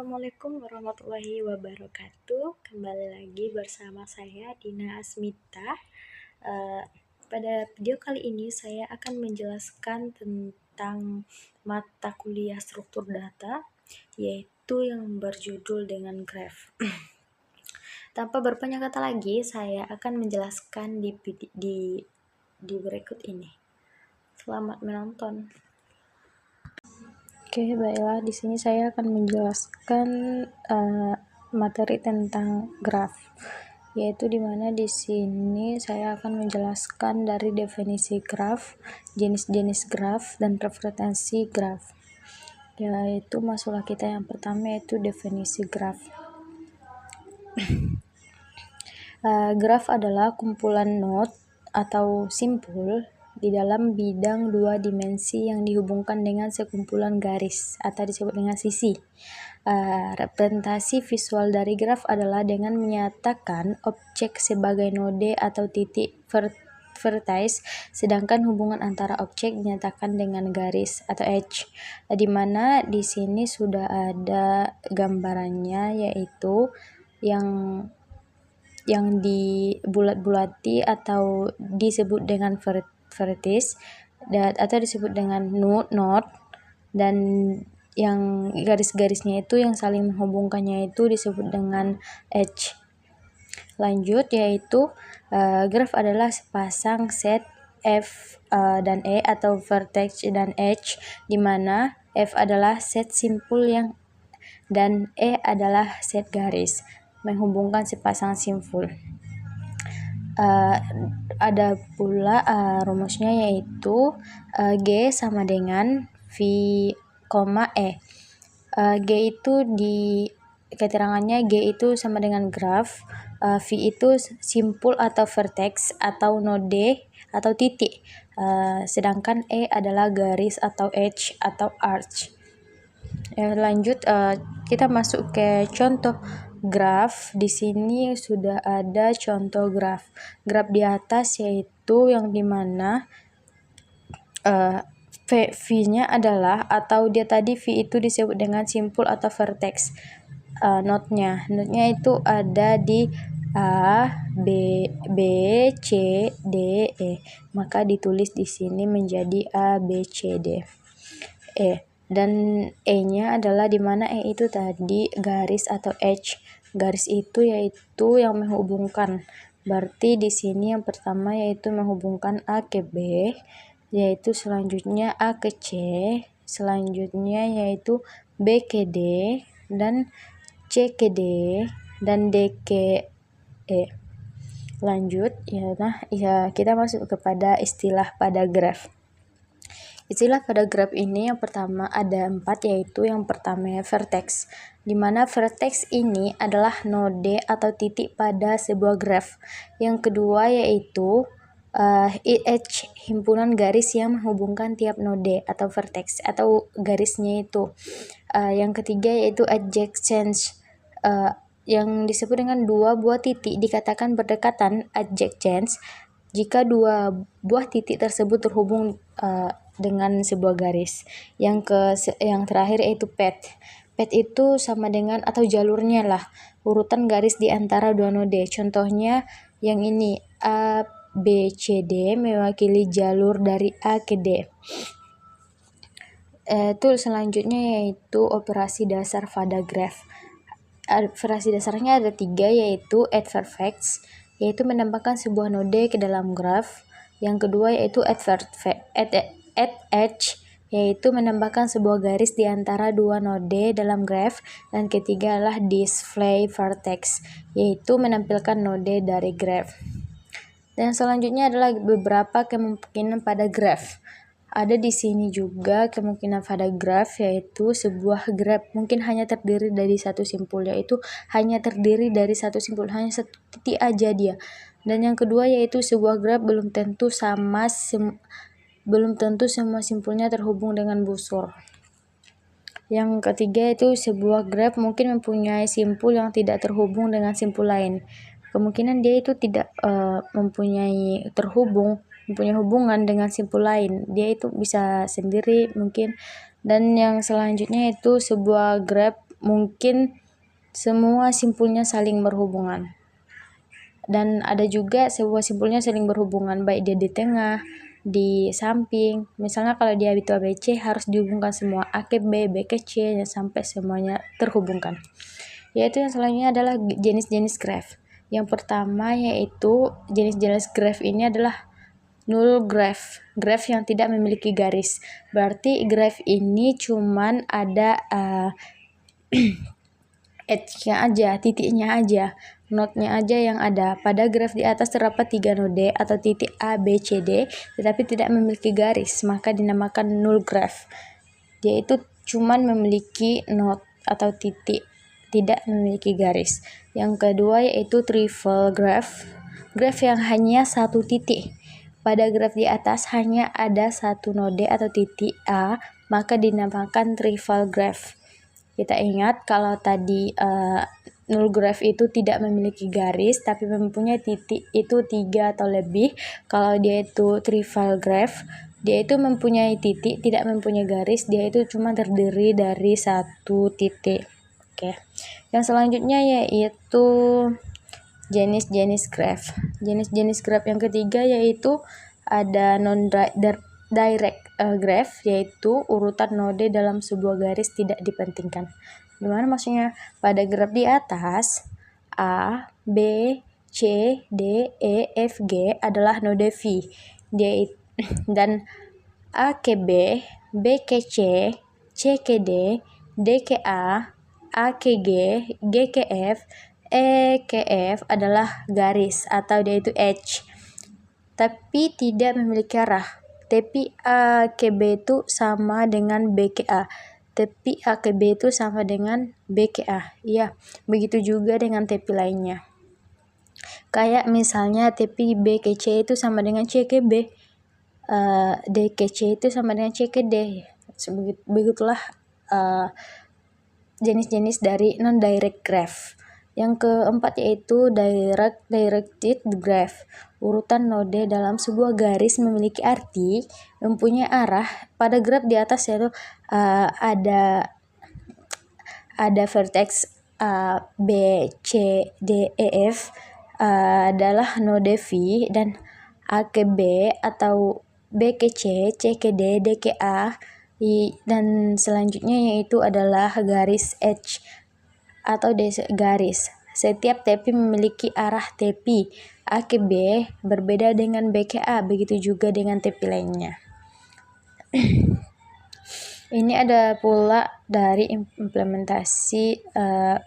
Assalamualaikum warahmatullahi wabarakatuh. Kembali lagi bersama saya Dina Asmita. Pada video kali ini saya akan menjelaskan tentang mata kuliah struktur data, yaitu yang berjudul dengan graph. Tanpa berpanjang kata lagi, saya akan menjelaskan di berikut ini. Selamat menonton. Oke, baiklah, di sini saya akan menjelaskan materi tentang graf, yaitu dimana di sini saya akan menjelaskan dari definisi graf, jenis-jenis graf, dan referensi graf. Yaitu masuklah kita yang pertama, yaitu definisi graf. Graf adalah kumpulan node atau simpul di dalam bidang dua dimensi yang dihubungkan dengan sekumpulan garis atau disebut dengan sisi. Representasi visual dari graf adalah dengan menyatakan objek sebagai node atau titik vertex, sedangkan hubungan antara objek dinyatakan dengan garis atau edge, di mana di sini sudah ada gambarannya, yaitu yang dibulat-bulati atau disebut dengan vertex atau disebut dengan node, dan yang garis-garisnya itu yang saling menghubungkannya itu disebut dengan edge. Lanjut, yaitu graf adalah sepasang set F dan E atau vertex dan edge, di mana F adalah set simpul dan E adalah set garis menghubungkan sepasang simpul. Ada pula rumusnya, yaitu G sama dengan V, E. G itu keterangannya G itu sama dengan graf, V itu simpul atau vertex atau node atau titik, sedangkan E adalah garis atau edge atau arch. Lanjut, kita masuk ke contoh graf. Di sini sudah ada contoh graf. Graf di atas yaitu yang dimana V-nya adalah, atau dia tadi V itu disebut dengan simpul atau vertex. Node-nya itu ada di A, B, C, D, E. Maka ditulis di sini menjadi A, B, C, D, E. Dan E-nya adalah dimana E itu tadi garis atau edge. Garis itu yaitu yang menghubungkan. Berarti di sini yang pertama yaitu menghubungkan A ke B, yaitu selanjutnya A ke C, selanjutnya yaitu B ke D, dan C ke D, dan D ke E. Lanjut, kita masuk kepada istilah pada graf. Istilah pada graf ini yang pertama ada 4, yaitu yang pertama vertex, di mana vertex ini adalah node atau titik pada sebuah graf. Yang kedua yaitu edge, himpunan garis yang menghubungkan tiap node atau vertex atau garisnya itu. Yang ketiga yaitu adjacent, yang disebut dengan dua buah titik dikatakan berdekatan, adjacent, jika dua buah titik tersebut terhubung dengan sebuah garis. Yang terakhir yaitu path. Path itu sama dengan atau jalurnya lah, urutan garis di antara dua node. Contohnya yang ini, A, B, C, D mewakili jalur dari A ke D. Tool selanjutnya yaitu operasi dasar pada graf. Operasi dasarnya ada 3, yaitu add vertex, yaitu menambahkan sebuah node ke dalam graf. Yang kedua yaitu add edge, yaitu menambahkan sebuah garis di antara dua node dalam graf. Dan ketiga adalah display vertex, yaitu menampilkan node dari graf. Dan selanjutnya adalah beberapa kemungkinan pada graf. Ada di sini juga kemungkinan pada graf, yaitu sebuah graf mungkin hanya terdiri dari satu simpul, yaitu hanya terdiri dari satu simpul, hanya satu titik aja dia. Dan yang kedua yaitu sebuah graf belum tentu semua simpulnya terhubung dengan busur. Yang ketiga itu sebuah graf mungkin mempunyai simpul yang tidak terhubung dengan simpul lain. Kemungkinan dia itu tidak mempunyai hubungan dengan simpul lain. Dia itu bisa sendiri mungkin. Dan yang selanjutnya itu sebuah graf mungkin semua simpulnya saling berhubungan. Dan ada juga sebuah simpulnya saling berhubungan, baik dia di tengah, di samping. Misalnya kalau dia itu ABC harus dihubungkan semua A ke B, B ke C, sampai semuanya terhubungkan. Yaitu yang selanjutnya adalah jenis-jenis graph. Yang pertama yaitu jenis-jenis graph ini adalah null graph, graph yang tidak memiliki garis. Berarti graph ini cuman ada edge-nya aja, titiknya aja, node-nya aja yang ada. Pada graf di atas terdapat 3 node atau titik A, B, C, D, tetapi tidak memiliki garis, maka dinamakan null graph. Dia itu cuman memiliki node atau titik, tidak memiliki garis. Yang kedua yaitu trivial graph, graph yang hanya satu titik. Pada graf di atas hanya ada satu node atau titik A, maka dinamakan trivial graph. Kita ingat kalau tadi null graph itu tidak memiliki garis tapi mempunyai titik itu 3 atau lebih. Kalau dia itu trivial graph, dia itu mempunyai titik, tidak mempunyai garis, dia itu cuma terdiri dari satu titik. Oke. Yang selanjutnya yaitu jenis-jenis graph. Jenis-jenis graph yang ketiga yaitu ada non-direct graph, yaitu urutan node dalam sebuah garis tidak dipentingkan. Gimana maksudnya? Pada graf di atas, A, B, C, D, E, F, G adalah node V. Dan A ke B, B ke C, C ke D, D ke A ke G, G ke F, E ke F adalah garis atau dia itu edge, tapi tidak memiliki arah. Tepi A ke B itu sama dengan B ke A. Tepi A ke B itu sama dengan B ke A. Iya, begitu juga dengan tepi lainnya. Kayak misalnya tepi B ke C itu sama dengan C ke B. D ke C itu sama dengan C ke D. Begitulah jenis-jenis dari non-direct graph. Yang keempat yaitu directed graph. Urutan node dalam sebuah garis memiliki arti, mempunyai arah. Pada graf di atas yaitu ada vertex B, C, D, E, F adalah node V, dan A ke B atau B ke C, C ke D, D ke A, dan selanjutnya yaitu adalah garis edge atau garis. Setiap tepi memiliki arah tepi A ke B berbeda dengan B ke A, begitu juga dengan tepi lainnya. Ini ada pula dari implementasi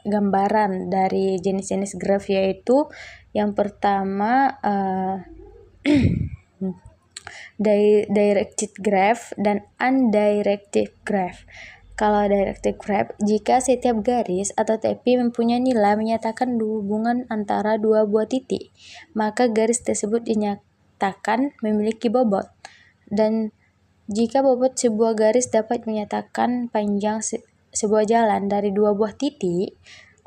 gambaran dari jenis-jenis graf, yaitu yang pertama directed graph dan undirected graph. Kalau directed graph, jika setiap garis atau tepi mempunyai nilai menyatakan hubungan antara dua buah titik, maka garis tersebut dinyatakan memiliki bobot. Dan jika bobot sebuah garis dapat menyatakan panjang sebuah jalan dari dua buah titik,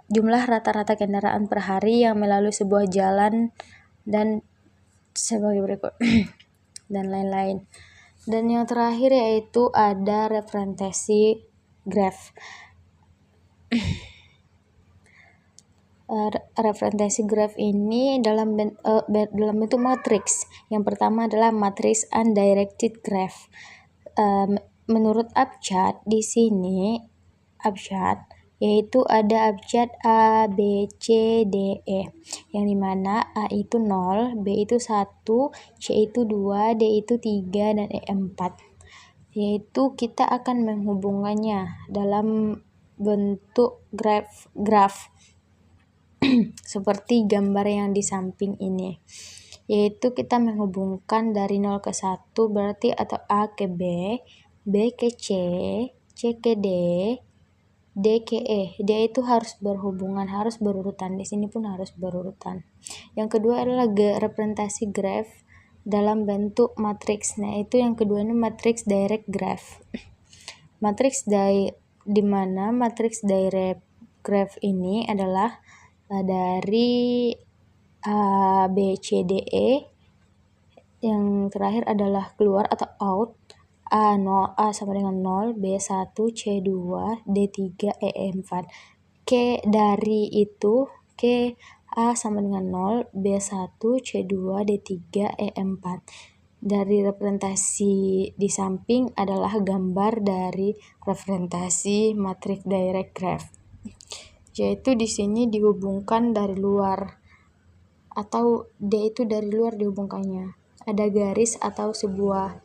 jumlah rata-rata kendaraan per hari yang melalui sebuah jalan, dan sebagai berikut dan lain-lain. Dan yang terakhir yaitu ada representasi graph. Representasi graph ini dalam bentuk matriks. Yang pertama adalah matriks undirected graph. Menurut abjad di sini, abjad yaitu ada abjad A, B, C, D, E, yang dimana A itu 0, B itu 1, C itu 2, D itu 3, dan E 4. Yaitu kita akan menghubungkannya dalam bentuk graf seperti gambar yang di samping ini. Yaitu kita menghubungkan dari 0 ke 1 berarti atau A ke B, B ke C, C ke D, D ke E. D itu harus berhubungan, harus berurutan. Di sini pun harus berurutan. Yang kedua adalah representasi graph dalam bentuk matriks. Nah, itu yang kedua ini matriks direct graph. Matriks di mana matriks direct graph ini adalah dari A, B, C, D, E. Yang terakhir adalah keluar atau out A sama dengan 0, B1, C2, D3, E4. Dari itu, A sama dengan 0, B1, C2, D3, E4. Dari representasi di samping adalah gambar dari representasi matriks direct graph. Yaitu di sini dihubungkan dari luar, atau D itu dari luar dihubungkannya. Ada garis atau sebuah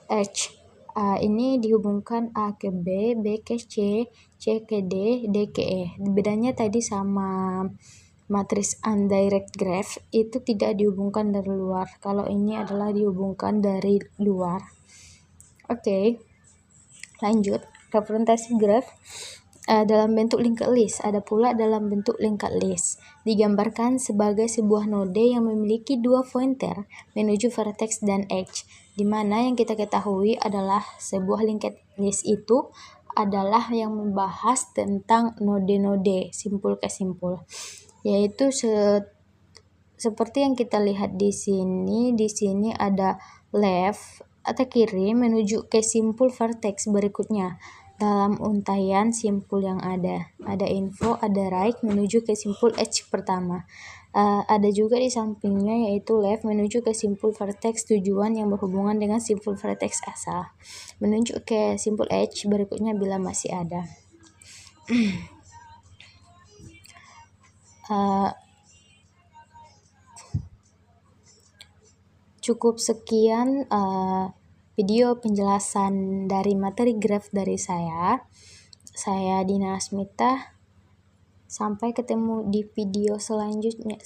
H. Ini dihubungkan A ke B, B ke C, C ke D, D ke E. Bedanya tadi sama matriks undirect graph itu tidak dihubungkan dari luar. Kalau ini adalah dihubungkan dari luar. Oke, lanjut. Representasi graph dalam bentuk linked list, ada pula dalam bentuk linked list. Digambarkan sebagai sebuah node yang memiliki dua pointer menuju vertex dan edge, di mana yang kita ketahui adalah sebuah linked list itu adalah yang membahas tentang node-node simpul ke simpul, yaitu seperti yang kita lihat di sini. Di sini ada left atau kiri menuju ke simpul vertex berikutnya. Dalam untaian simpul yang ada info, ada right menuju ke simpul edge pertama. Ada juga di sampingnya yaitu left menuju ke simpul vertex tujuan yang berhubungan dengan simpul vertex asal, menuju ke simpul edge berikutnya bila masih ada. Cukup sekian video penjelasan dari materi graph dari saya. Saya Dina Asmita. Sampai ketemu di video selanjutnya.